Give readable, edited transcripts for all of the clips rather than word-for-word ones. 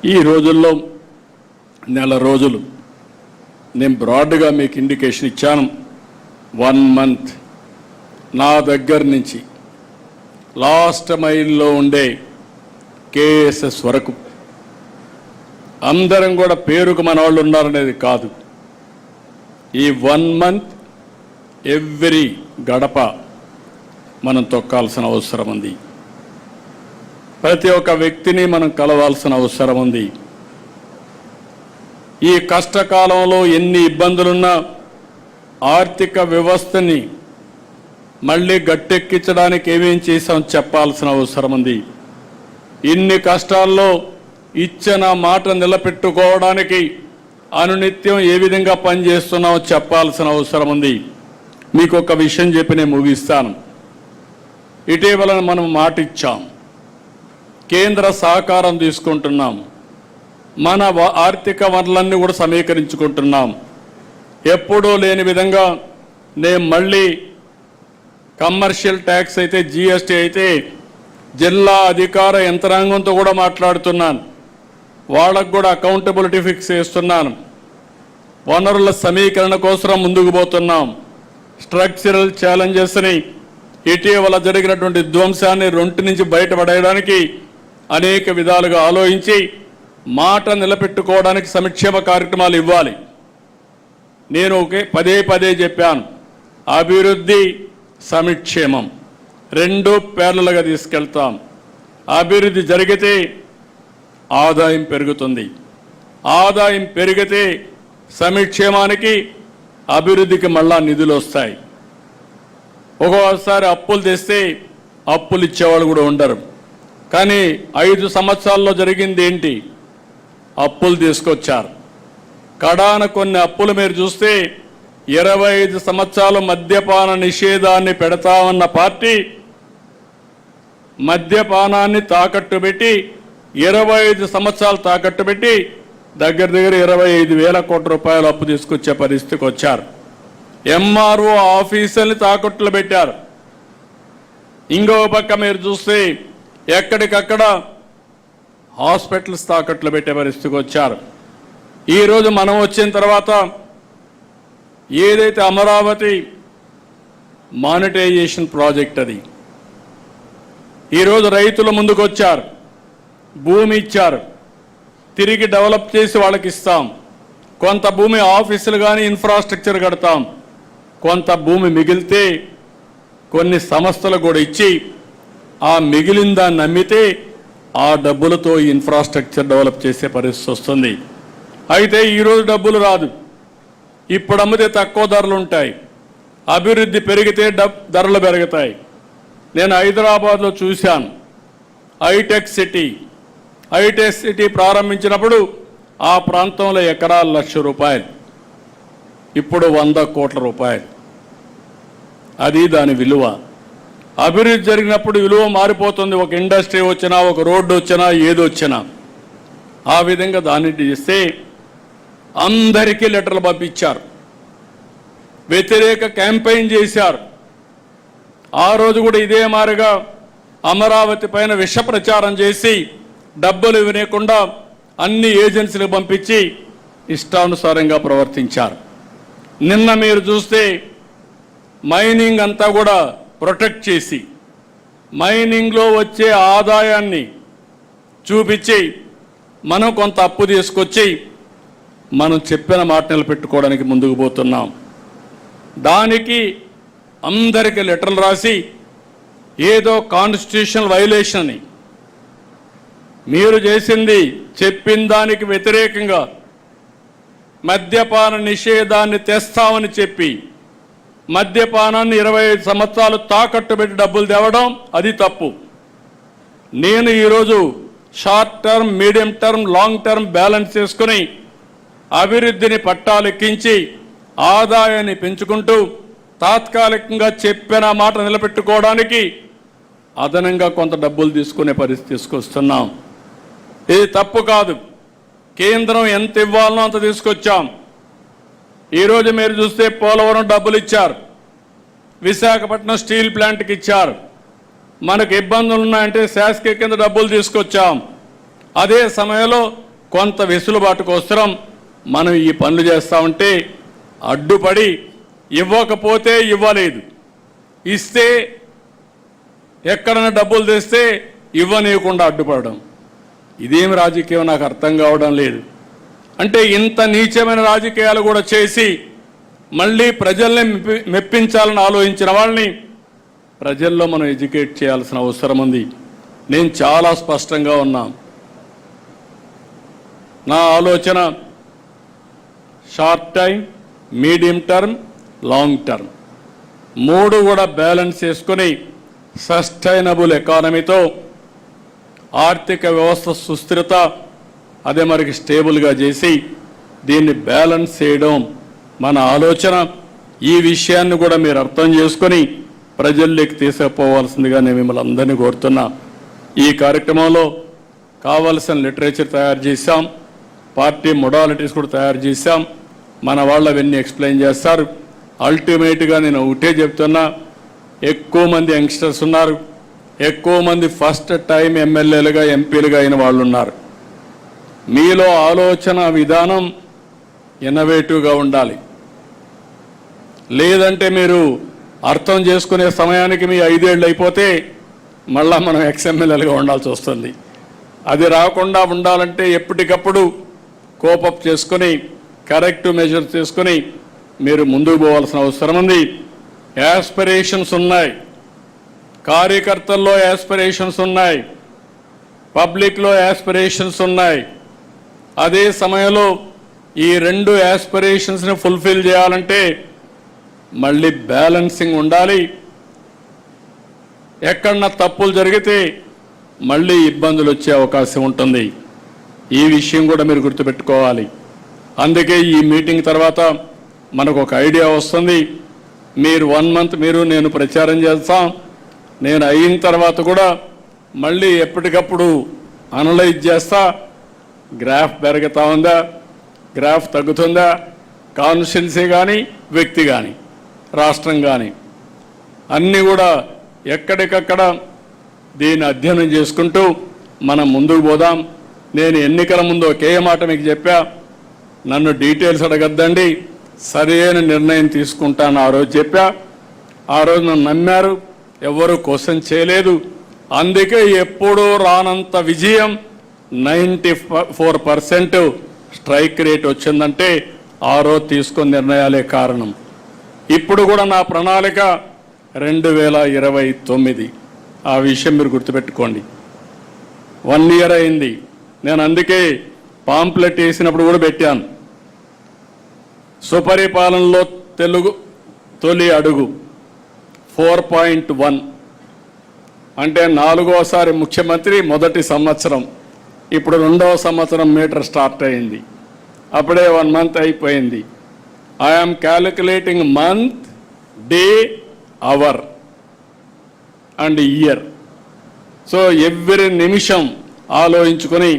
ఈ రోజుల్లో నెల రోజులు నేను బ్రాడ్గా మీకు ఇండికేషన్ ఇచ్చాను. 1 మంత్ నా దగ్గర నుంచి లాస్ట్ మైల్లో ఉండే కేఎస్ఎస్ వరకు అందరం కూడా పేరుకు మన వాళ్ళు ఉన్నారనేది కాదు. ఈ 1 మంత్ ఎవ్రీ గడప మనం తొక్కాల్సిన అవసరం ఉంది. ప్రతి ఒక్క వ్యక్తిని మనం కలవాల్సిన అవసరం ఉంది. ఈ కష్టకాలంలో ఎన్ని ఇబ్బందులున్నా ఆర్థిక వ్యవస్థని మళ్ళీ గట్టెక్కించడానికి ఏమేం చేశాం చెప్పాల్సిన అవసరం ఉంది. ఇన్ని కష్టాల్లో ఇచ్చిన మాట నిలబెట్టుకోవడానికి అనునిత్యం ఏ విధంగా పనిచేస్తున్నామో చెప్పాల్సిన అవసరం ఉంది. మీకు ఒక విషయం చెప్పి నేను ముగిస్తాను. ఇటీవల మనం మాట ఇచ్చాం, కేంద్ర సహకారం తీసుకుంటున్నాం, మన ఆర్థిక వనరులన్నీ కూడా సమీకరించుకుంటున్నాం. ఎప్పుడూ లేని విధంగా నేను మళ్ళీ కమర్షియల్ ట్యాక్స్ అయితే జిఎస్టీ అయితే జిల్లా అధికార యంత్రాంగంతో కూడా మాట్లాడుతున్నాను. వాళ్ళకు కూడా అకౌంటబిలిటీ ఫిక్స్ చేస్తున్నాను. వనరుల సమీకరణ కోసం ముందుకు పోతున్నాం. స్ట్రక్చరల్ ఛాలెంజెస్ని ఇటీవల జరిగినటువంటి ధ్వంసాన్ని 2 నుంచి బయటపడేయడానికి అనేక విధాలుగా ఆలోచించి మాట నిలబెట్టుకోవడానికి సంక్షేమ కార్యక్రమాలు ఇవ్వాలి. నేను పదే చెప్పాను, అభివృద్ధి సంక్షేమం 2 ప్యారలల్గా తీసుకెళ్తాం. అభివృద్ధి జరిగితే ఆదాయం పెరుగుతుంది, ఆదాయం పెరిగితే సంక్షేమానికి అభివృద్ధికి మళ్ళా నిధులు వస్తాయి. ఒక్కోసారి అప్పులు తెస్తే అప్పులు ఇచ్చేవాళ్ళు కూడా ఉండరు. కానీ 5 సంవత్సరాల్లో జరిగింది ఏంటి? అప్పులు తీసుకొచ్చారు. కడాన కొన్ని అప్పులు మీరు చూస్తే 25 సంవత్సరాలు మద్యపాన నిషేధాన్ని పెడతామన్న పార్టీ మద్యపానాన్ని తాకట్టు పెట్టి 25 సంవత్సరాలు తాకట్టు పెట్టి దగ్గర 25,000 కోట్ల రూపాయలు అప్పు తీసుకొచ్చే పరిస్థితికి వచ్చారు. ఎంఆర్ఓ ఆఫీసుల్ని తాకట్టులు పెట్టారు. ఇంకో పక్క మీరు చూస్తే ఎక్కడికక్కడ హాస్పిటల్స్ తాకట్లు పెట్టే పరిస్థితికి వచ్చారు. ఈరోజు మనం వచ్చిన తర్వాత ఏదైతే అమరావతి మానిటైజేషన్ ప్రాజెక్ట్ అది ఈరోజు రైతుల ముందుకు వచ్చారు, భూమి ఇచ్చారు, తిరిగి డెవలప్ చేసి వాళ్ళకి ఇస్తాం. కొంత భూమి ఆఫీసులు కానీ ఇన్ఫ్రాస్ట్రక్చర్ కడతాం. కొంత భూమి మిగిలితే కొన్ని సంస్థలు కూడా ఇచ్చి ఆ మిగిలిన దాన్ని అమ్మితే ఆ డబ్బులతో ఇన్ఫ్రాస్ట్రక్చర్ డెవలప్ చేసే పరిస్థితి వస్తుంది. అయితే ఈరోజు డబ్బులు రాదు, ఇప్పుడు అమ్మితే తక్కువ ధరలు ఉంటాయి. అభివృద్ధి పెరిగితే ధరలు పెరుగుతాయి. నేను హైదరాబాద్లో చూశాను, హైటెక్ సిటీ ప్రారంభించినప్పుడు ఆ ప్రాంతంలో ఎకరాలు 1,00,000 రూపాయలు, ఇప్పుడు 100 కోట్ల రూపాయలు. అది దాని విలువ. అభివృద్ధి జరిగినప్పుడు విలువ మారిపోతుంది. ఒక ఇండస్ట్రీ వచ్చినా, ఒక రోడ్డు వచ్చినా, ఏది వచ్చినా ఆ విధంగా దాన్ని చేస్తే అందరికీ లెటర్లు పంపించారు, వ్యతిరేక క్యాంపెయిన్ చేశారు. ఆ రోజు కూడా ఇదే మారిగా అమరావతి పైన విష ప్రచారం చేసి డబ్బులు ఇవ్వకుండా అన్ని ఏజెన్సీలకు పంపించి ఇష్టానుసారంగా ప్రవర్తించారు. నిన్న మీరు చూస్తే మైనింగ్ అంతా కూడా ప్రొటెక్ట్ చేసి మైనింగ్లో వచ్చే ఆదాయాన్ని చూపించి మనం కొంత అప్పు తీసుకొచ్చి మనం చెప్పిన మాట నిలబెట్టుకోవడానికి ముందుకు పోతున్నాం. దానికి అందరికీ లెటర్లు రాసి ఏదో కాన్స్టిట్యూషనల్ వైలేషన్ అని మీరు చేసింది చెప్పిన దానికి వ్యతిరేకంగా మద్యపాన నిషేధాన్ని తెస్తామని చెప్పి మద్యపానాన్ని 25 సంవత్సరాలు తాకట్టు పెట్టి డబ్బులు తేవడం అది తప్పు. నేను ఈరోజు short term, medium term, long term balance చేసుకుని అభివృద్ధిని పట్టాలెక్కించి ఆదాయాన్ని పెంచుకుంటూ తాత్కాలికంగా చెప్పిన మాట నిలబెట్టుకోవడానికి అదనంగా కొంత డబ్బులు తీసుకునే పరిస్థితి తీసుకొస్తున్నాం. ఇది తప్పు కాదు. కేంద్రం ఎంత ఇవ్వాలనో అంత తీసుకొచ్చాం. ఈరోజు మీరు చూస్తే పోలవరం డబ్బులు ఇచ్చారు, విశాఖపట్నం స్టీల్ ప్లాంట్కి ఇచ్చారు. మనకు ఇబ్బందులు ఉన్నాయంటే శాసక కింద డబ్బులు తీసుకొచ్చాం. అదే సమయంలో కొంత వెసులుబాటు కోసం మనం ఈ పనులు చేస్తూ ఉంటే అడ్డుపడి ఇవ్వకపోతే ఇవ్వలేదు, ఇస్తే ఎక్కడైనా డబ్బులు తెస్తే ఇవ్వనీయకుండా అడ్డుపడడం, ఇదేమి రాజకీయం నాకు అర్థం కావడం లేదు. అంటే ఇంత నీచమైన రాజకీయాలు కూడా చేసి మళ్ళీ ప్రజల్ని మెప్పించాలని ఆలోచించిన వాళ్ళని ప్రజల్లో మనం ఎడ్యుకేట్ చేయాల్సిన అవసరం ఉంది. నేను చాలా స్పష్టంగా ఉన్నా. నా ఆలోచన short time, medium term, long term మూడు కూడా బ్యాలెన్స్ చేసుకుని సస్టైనబుల్ ఎకానమీతో ఆర్థిక వ్యవస్థ సుస్థిరత అదే మనకి స్టేబుల్గా చేసి దీన్ని బ్యాలెన్స్ చేయడం మన ఆలోచన. ఈ విషయాన్ని కూడా మీరు అర్థం చేసుకొని ప్రజల్లోకి తీసుకుపోవాల్సిందిగా నేను మిమ్మల్ని అందరినీ కోరుతున్నా. ఈ కార్యక్రమంలో కావాల్సిన లిటరేచర్ తయారు చేశాం, పార్టీ మొడాలిటీస్ కూడా తయారు చేశాం. మన వాళ్ళు అవన్నీ ఎక్స్ప్లెయిన్ చేస్తారు. అల్టిమేట్గా నేను ఒకటే చెప్తున్నా, ఎక్కువ మంది యంగ్స్టర్స్ ఉన్నారు, ఎక్కువ మంది ఫస్ట్ టైం ఎమ్మెల్యేలుగా ఎంపీలుగా అయిన వాళ్ళు ఉన్నారు. మీలో ఆలోచన విధానం ఇన్నోవేటివ్గా ఉండాలి. లేదంటే మీరు అర్థం చేసుకునే సమయానికి మీ 5 ఏళ్ళు అయిపోతే మళ్ళా మనం ఎక్స్ఎమ్మెల్యేలుగా ఉండాల్సి వస్తుంది. అది రాకుండా ఉండాలంటే ఎప్పటికప్పుడు కోపప్ చేసుకొని కరెక్టివ్ మెజర్స్ తీసుకొని మీరు ముందుకు పోవాల్సిన అవసరం ఉంది. యాస్పిరేషన్స్ ఉన్నాయి, కార్యకర్తల్లో యాస్పిరేషన్స్ ఉన్నాయి, పబ్లిక్లో యాస్పిరేషన్స్ ఉన్నాయి. అదే సమయంలో ఈ 2 యాస్పిరేషన్స్ని ఫుల్ఫిల్ చేయాలంటే మళ్ళీ బ్యాలెన్సింగ్ ఉండాలి. ఎక్కడన్నా తప్పులు జరిగితే మళ్ళీ ఇబ్బందులు వచ్చే అవకాశం ఉంటుంది. ఈ విషయం కూడా మీరు గుర్తుపెట్టుకోవాలి. అందుకే ఈ మీటింగ్ తర్వాత మనకు ఒక ఐడియా వస్తుంది. మీరు 1 మంత్ మీరు నేను ప్రచారం చేస్తాం. నేను అయిన తర్వాత కూడా మళ్ళీ ఎప్పటికప్పుడు అనలైజ్ చేస్తా. గ్రాఫ్ పెరుగుతూ ఉందా, గ్రాఫ్ తగ్గుతుందా, కాన్స్టిట్యున్సీ కానీ వ్యక్తి కానీ రాష్ట్రం కానీ అన్నీ కూడా ఎక్కడికక్కడ దీన్ని అధ్యయనం చేసుకుంటూ మనం ముందుకు పోదాం. నేను ఎన్నికల ముందు ఒకే మాట మీకు చెప్పా, నన్ను డీటెయిల్స్ అడగద్దండి, సరైన నిర్ణయం తీసుకుంటాను ఆ రోజు చెప్పా. ఆ రోజు నన్ను నమ్మారు, ఎవరు క్వశ్చన్ చేయలేదు. అందుకే ఎప్పుడూ రానంత విజయం 94% స్ట్రైక్ రేట్ వచ్చిందంటే ఆ రోజు తీసుకున్న నిర్ణయాలే కారణం. ఇప్పుడు కూడా నా ప్రణాళిక 2029. ఆ విషయం మీరు గుర్తుపెట్టుకోండి. 1 ఇయర్ అయింది. నేను అందుకే పాంప్లెట్ వేసినప్పుడు కూడా పెట్టాను, సుపరిపాలనలో తెలుగు తొలి అడుగు 4.1 అంటే 4వసారి ముఖ్యమంత్రి మొదటి సంవత్సరం. ఇప్పుడు 2వ సంవత్సరం మీటర్ స్టార్ట్ అయింది. అప్పుడే 1 మంత్ అయిపోయింది. I'm calculating month, day, hour and year. So every నిమిషం ఆలోచించుకొని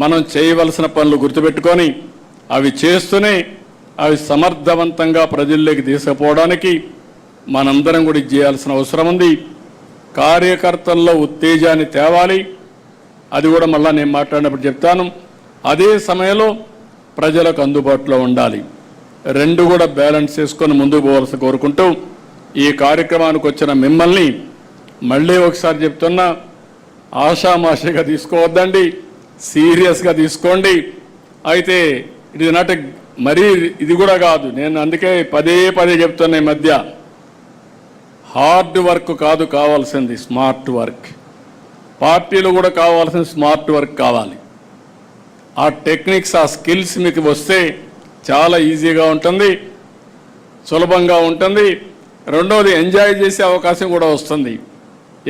మనం చేయవలసిన పనులు గుర్తుపెట్టుకొని అవి చేస్తూనే అవి సమర్థవంతంగా ప్రజల్లోకి తీసుకుపోవడానికి మనందరం కూడా చేయాల్సిన అవసరం ఉంది. కార్యకర్తల్లో ఉత్తేజాన్ని తేవాలి. అది కూడా మళ్ళీ నేను మాట్లాడినప్పుడు చెప్తాను. అదే సమయంలో ప్రజలకు అందుబాటులో ఉండాలి. 2 కూడా బ్యాలెన్స్ చేసుకొని ముందుకు పోవాల్సి కోరుకుంటూ ఈ కార్యక్రమానికి వచ్చిన మిమ్మల్ని మళ్ళీ ఒకసారి చెప్తున్నా, ఆషామాషిగా తీసుకోవద్దండి, సీరియస్గా తీసుకోండి. అయితే ఇది నాట్ మరీ ఇది కూడా కాదు. నేను అందుకే పదే చెప్తున్నా, ఈ మధ్య హార్డ్ వర్క్ కాదు కావాల్సింది, స్మార్ట్ వర్క్. పార్టీలు కూడా కావాల్సిన స్మార్ట్ వర్క్ కావాలి. ఆ టెక్నిక్స్, ఆ స్కిల్స్ మీకు వస్తే చాలా ఈజీగా ఉంటుంది, సులభంగా ఉంటుంది. రెండవది ఎంజాయ్ చేసే అవకాశం కూడా వస్తుంది.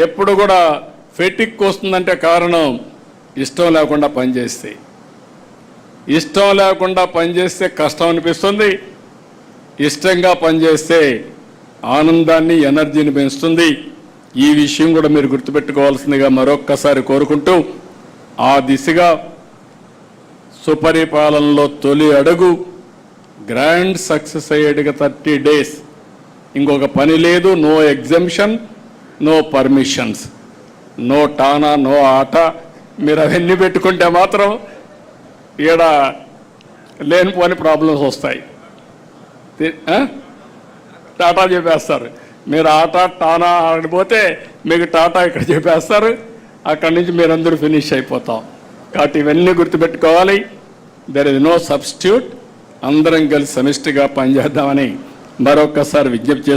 ఎప్పుడు కూడా ఫెటిక్ వస్తుందంటే కారణం ఇష్టం లేకుండా పనిచేస్తే. ఇష్టం లేకుండా పనిచేస్తే కష్టం అనిపిస్తుంది, ఇష్టంగా పనిచేస్తే ఆనందాన్ని, ఎనర్జీని పెంచుతుంది. ఈ విషయం కూడా మీరు గుర్తుపెట్టుకోవాల్సిందిగా మరొక్కసారి కోరుకుంటూ ఆ దిశగా సుపరిపాలనలో తొలి అడుగు గ్రాండ్ సక్సెస్ అయ్యేట్టుగా 30 days. ఇంకొక పని లేదు, no exemption, no permissions, no టానా, నో ఆట. మీరు అవన్నీ పెట్టుకుంటే మాత్రం ఈడ లేనిపోని ప్రాబ్లమ్స్ వస్తాయి. టాటా చెప్పేస్తారు. మీరు టానా ఆడిపోతే మీకు టాటా ఇక్కడ చెప్పేస్తారు. అక్కడి నుంచి మీరందరూ ఫినిష్ అయిపోతాం. కాబట్టి ఇవన్నీ గుర్తుపెట్టుకోవాలి. There is no substitute. అందరం కలిసి సమిష్టిగా పనిచేద్దామని మరొక్కసారి విజ్ఞప్తి